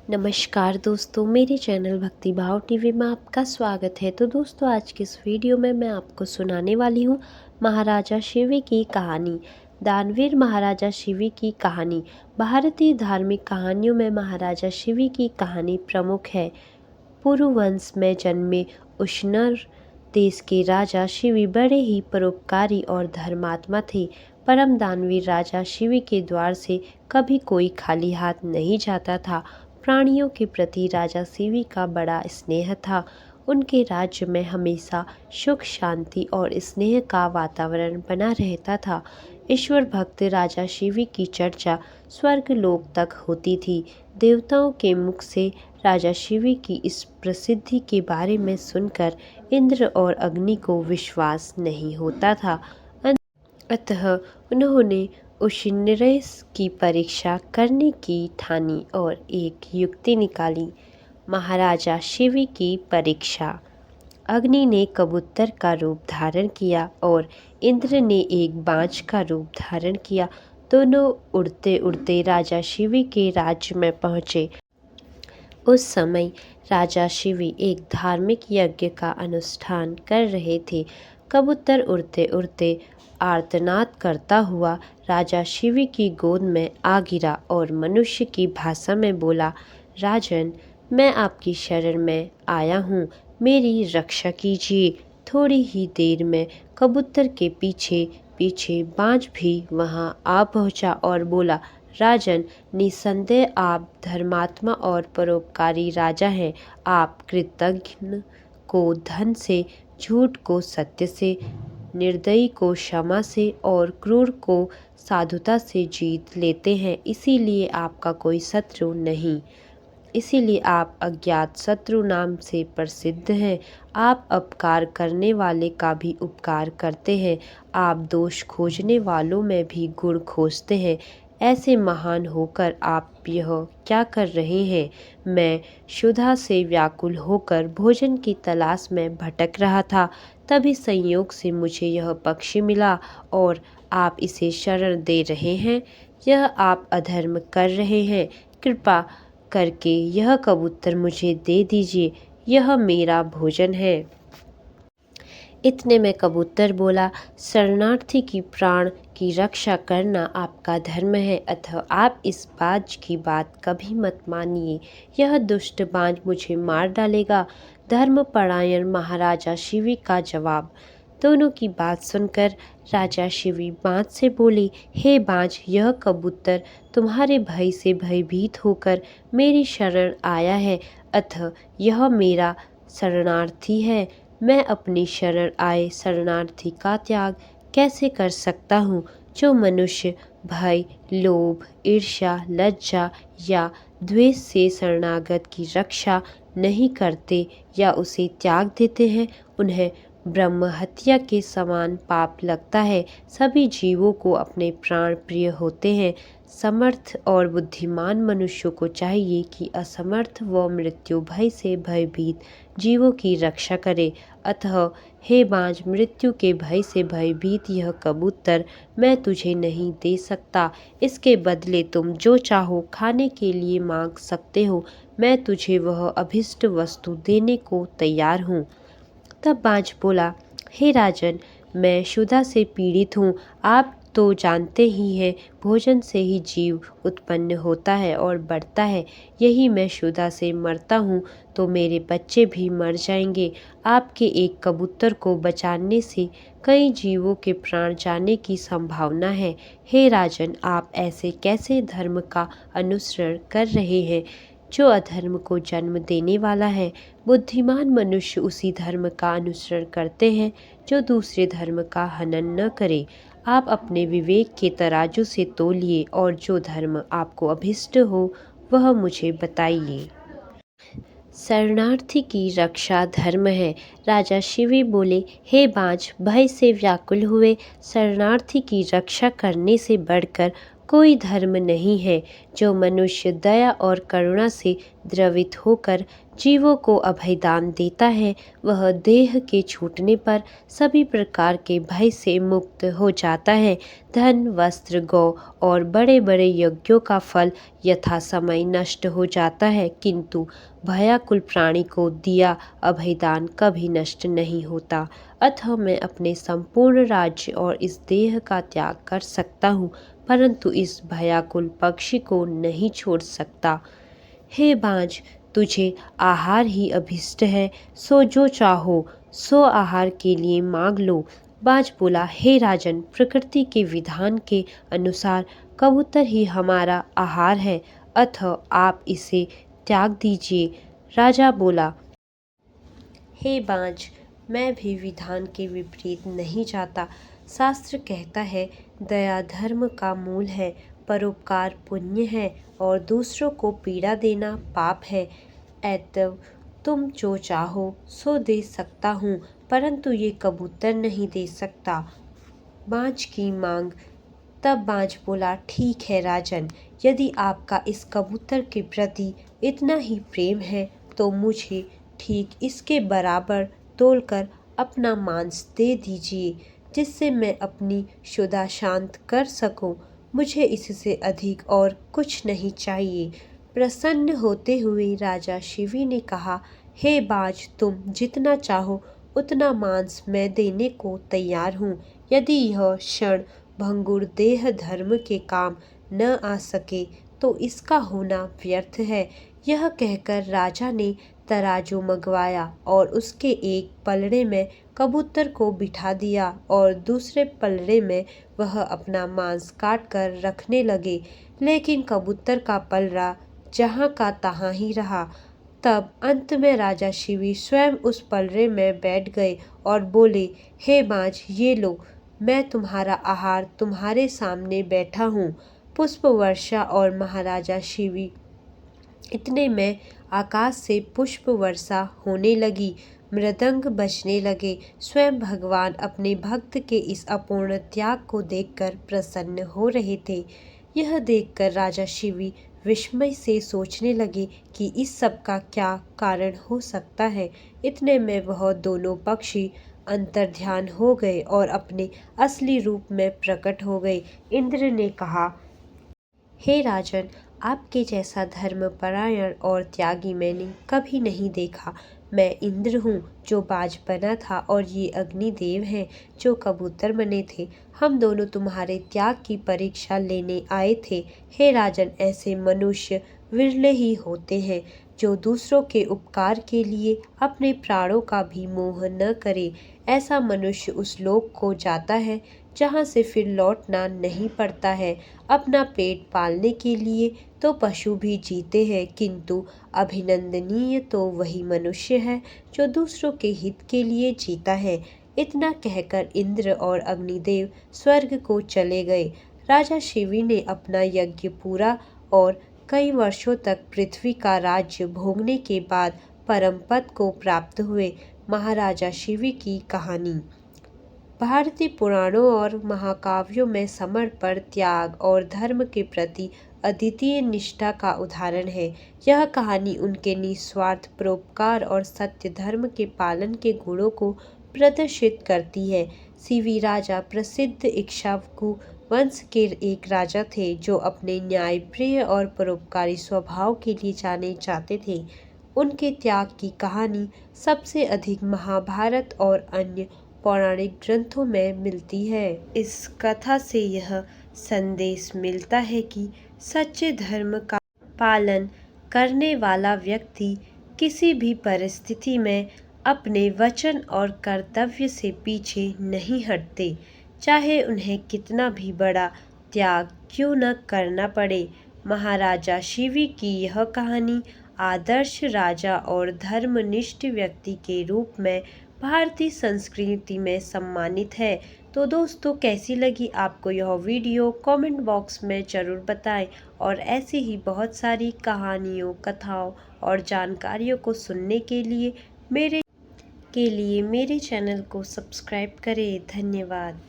नमस्कार दोस्तों, मेरे चैनल भक्ति भाव टीवी में आपका स्वागत है। तो दोस्तों, आज की इस वीडियो में मैं आपको सुनाने वाली हूँ महाराजा शिवी की कहानी। दानवीर महाराजा शिवी की कहानी। भारतीय धार्मिक कहानियों में महाराजा शिवी की कहानी प्रमुख है। पुरुवंश में जन्मे उशनर देश के राजा शिवी बड़े ही परोपकारी और धर्मात्मा थे। परम दानवीर राजा शिवी के द्वार से कभी कोई खाली हाथ नहीं जाता था। प्राणियों के प्रति राजा शिवी का बड़ा स्नेह था। उनके राज्य में हमेशा सुख शांति और स्नेह का वातावरण बना रहता था। ईश्वर भक्त राजा शिवी की चर्चा स्वर्ग लोक तक होती थी। देवताओं के मुख से राजा शिवी की इस प्रसिद्धि के बारे में सुनकर इंद्र और अग्नि को विश्वास नहीं होता था। अतः उन्होंने उशिनरेस की परीक्षा करने की ठानी और एक युक्ति निकाली। महाराजा शिवी की परीक्षा। अग्नि ने कबूतर का रूप धारण किया और इंद्र ने एक बाज का रूप धारण किया। दोनों उड़ते उड़ते राजा शिवी के राज्य में पहुँचे। उस समय राजा शिवी एक धार्मिक यज्ञ का अनुष्ठान कर रहे थे। कबूतर उड़ते उड़ते आर्तनाद करता हुआ राजा शिवी की गोद में आ गिरा और मनुष्य की भाषा में बोला, राजन, मैं आपकी शरण में आया हूँ, मेरी रक्षा कीजिए। थोड़ी ही देर में कबूतर के पीछे पीछे बाज भी वहाँ आ पहुँचा और बोला, राजन, निसंदेह आप धर्मात्मा और परोपकारी राजा हैं। आप कृतघ्न को धन से, झूठ को सत्य से, निर्दयी को क्षमा से और क्रूर को साधुता से जीत लेते हैं। इसीलिए आपका कोई शत्रु नहीं। इसीलिए आप अज्ञात शत्रु नाम से प्रसिद्ध हैं। आप अपकार करने वाले का भी उपकार करते हैं। आप दोष खोजने वालों में भी गुण खोजते हैं। ऐसे महान होकर आप यह क्या कर रहे हैं? मैं क्षुधा से व्याकुल होकर भोजन की तलाश में भटक रहा था। तभी संयोग से मुझे यह पक्षी मिला और आप इसे शरण दे रहे हैं। यह आप अधर्म कर रहे हैं। कृपा करके यह कबूतर मुझे दे दीजिए, यह मेरा भोजन है। इतने में कबूतर बोला, शरणार्थी की प्राण की रक्षा करना आपका धर्म है, अतः आप इस बाज की बात कभी मत मानिए। यह दुष्ट बाज मुझे मार डालेगा। धर्मपरायण महाराजा शिवी का जवाब। दोनों की बात सुनकर राजा शिवी बाज से बोले, हे बाज, यह कबूतर तुम्हारे भय से भयभीत होकर मेरी शरण आया है, अतः यह मेरा शरणार्थी है। मैं अपनी शरण आए शरणार्थी का त्याग कैसे कर सकता हूँ? जो मनुष्य भय, लोभ, ईर्ष्या, लज्जा या द्वेष से शरणागत की रक्षा नहीं करते या उसे त्याग देते हैं, उन्हें ब्रह्म हत्या के समान पाप लगता है। सभी जीवों को अपने प्राण प्रिय होते हैं। समर्थ और बुद्धिमान मनुष्यों को चाहिए कि असमर्थ व मृत्यु भय से भयभीत जीवों की रक्षा करे। अतः हे बाज, मृत्यु के भय से भयभीत यह कबूतर मैं तुझे नहीं दे सकता। इसके बदले तुम जो चाहो खाने के लिए मांग सकते हो। मैं तुझे वह अभिष्ट वस्तु देने को तैयार हूँ। तब बाज बोला, हे राजन, मैं क्षुधा से पीड़ित हूँ। आप तो जानते ही हैं, भोजन से ही जीव उत्पन्न होता है और बढ़ता है। यही मैं क्षुधा से मरता हूँ तो मेरे बच्चे भी मर जाएंगे। आपके एक कबूतर को बचाने से कई जीवों के प्राण जाने की संभावना है। हे राजन, आप ऐसे कैसे धर्म का अनुसरण कर रहे हैं जो अधर्म को जन्म देने वाला है? बुद्धिमान मनुष्य उसी धर्म का अनुसरण करते हैं जो दूसरे धर्म का हनन न करे। आप अपने विवेक के तराजू से तौलिए और जो धर्म आपको अभिष्ट हो वह मुझे बताइए। शरणार्थी की रक्षा धर्म है। राजा शिवी बोले, हे बाज, भय से व्याकुल हुए शरणार्थी की रक्षा करने से बढ़कर कोई धर्म नहीं है जो मनुष्य दया और करुणा से द्रवित होकर जीवों को अभयदान देता है। वह देह के छूटने पर सभी प्रकार के भय से मुक्त हो जाता है। धन, वस्त्र, गौ और बड़े बड़े यज्ञों का फल यथा समय नष्ट हो जाता है, किंतु भयाकुल प्राणी को दिया अभयदान कभी नष्ट नहीं होता। अतः मैं अपने संपूर्ण राज्य और इस देह का त्याग कर सकता हूँ, परंतु इस भयाकुल पक्षी को नहीं छोड़ सकता। हे बाँझ, तुझे आहार ही अभिष्ट है, सो जो चाहो सो आहार के लिए मांग लो। बाँझ बोला, हे राजन, प्रकृति के विधान के अनुसार कबूतर ही हमारा आहार है, अतः आप इसे त्याग दीजिए। राजा बोला, हे बाँझ, मैं भी विधान के विपरीत नहीं जाता। शास्त्र कहता है, दया धर्म का मूल है, परोपकार पुण्य है और दूसरों को पीड़ा देना पाप है। अतएव तुम जो चाहो सो दे सकता हूँ, परंतु ये कबूतर नहीं दे सकता। बाँझ की मांग। तब बाँझ बोला, ठीक है राजन, यदि आपका इस कबूतर के प्रति इतना ही प्रेम है तो मुझे ठीक इसके बराबर तोलकर अपना मांस दे दीजिए, जिससे मैं अपनी क्षुधा शांत कर सकूं। मुझे इससे अधिक और कुछ नहीं चाहिए। प्रसन्न होते हुए राजा शिवी ने कहा, हे बाज, तुम जितना चाहो उतना मांस मैं देने को तैयार हूँ, यदि यह क्षण भंगुर देह धर्म के काम न आ सके तो इसका होना व्यर्थ है। यह कहकर राजा ने तराजू मंगवाया और उसके एक पलड़े में कबूतर को बिठा दिया और दूसरे पलड़े में वह अपना मांस काट कर रखने लगे, लेकिन कबूतर का पलड़ा जहाँ का तहाँ ही रहा। तब अंत में राजा शिवी स्वयं उस पलड़े में बैठ गए और बोले, हे बाज, ये लो, मैं तुम्हारा आहार तुम्हारे सामने बैठा हूँ। पुष्प वर्षा और महाराजा शिवी इतने में आकाश से पुष्प वर्षा होने लगी, मृदंग बजने लगे। स्वयं भगवान अपने भक्त के इस अपूर्ण त्याग को देखकर प्रसन्न हो रहे थे। यह देखकर राजा शिवी विस्मय से सोचने लगे कि इस सब का क्या कारण हो सकता है। इतने में वह दोनों पक्षी अंतर्ध्यान हो गए और अपने असली रूप में प्रकट हो गए। इंद्र ने कहा, हे राजन, आपके जैसा धर्मपरायण और त्यागी मैंने कभी नहीं देखा। मैं इंद्र हूँ जो बाज बना था और ये अग्निदेव हैं जो कबूतर बने थे। हम दोनों तुम्हारे त्याग की परीक्षा लेने आए थे। हे राजन, ऐसे मनुष्य विरले ही होते हैं जो दूसरों के उपकार के लिए अपने प्राणों का भी मोह न करे। ऐसा मनुष्य उस लोक को जाता है जहाँ से फिर लौटना नहीं पड़ता है। अपना पेट पालने के लिए तो पशु भी जीते हैं, किंतु अभिनंदनीय तो वही मनुष्य है जो दूसरों के हित के लिए जीता है। इतना कहकर इंद्र और अग्निदेव स्वर्ग को चले गए। राजा शिवी ने अपना यज्ञ पूरा और कई वर्षों तक पृथ्वी का राज्य भोगने के बाद परम पद को प्राप्त हुए। महाराजा शिवी की कहानी। भारतीय पुराणों और महाकाव्यों में समर्पण, त्याग और धर्म के प्रति अद्वितीय निष्ठा का उदाहरण है। यह कहानी उनके निस्वार्थ परोपकार और सत्य धर्म के पालन के गुणों को प्रदर्शित करती है। शिवी राजा प्रसिद्ध इक्ष्वाकु वंश के एक राजा थे जो अपने न्यायप्रिय और परोपकारी स्वभाव के लिए जाने जाते थे। उनके त्याग की कहानी सबसे अधिक महाभारत और अन्य पौराणिक ग्रंथों में मिलती है। इस कथा से यह संदेश मिलता है कि सच्चे धर्म का पालन करने वाला व्यक्ति किसी भी परिस्थिति में अपने वचन और कर्तव्य से पीछे नहीं हटते, चाहे उन्हें कितना भी बड़ा त्याग क्यों न करना पड़े। महाराजा शिवी की यह कहानी आदर्श राजा और धर्मनिष्ठ व्यक्ति के रूप में भारतीय संस्कृति में सम्मानित है। तो दोस्तों, कैसी लगी आपको यह वीडियो कमेंट बॉक्स में ज़रूर बताएं और ऐसी ही बहुत सारी कहानियों, कथाओं और जानकारियों को सुनने के लिए मेरे चैनल को सब्सक्राइब करें। धन्यवाद।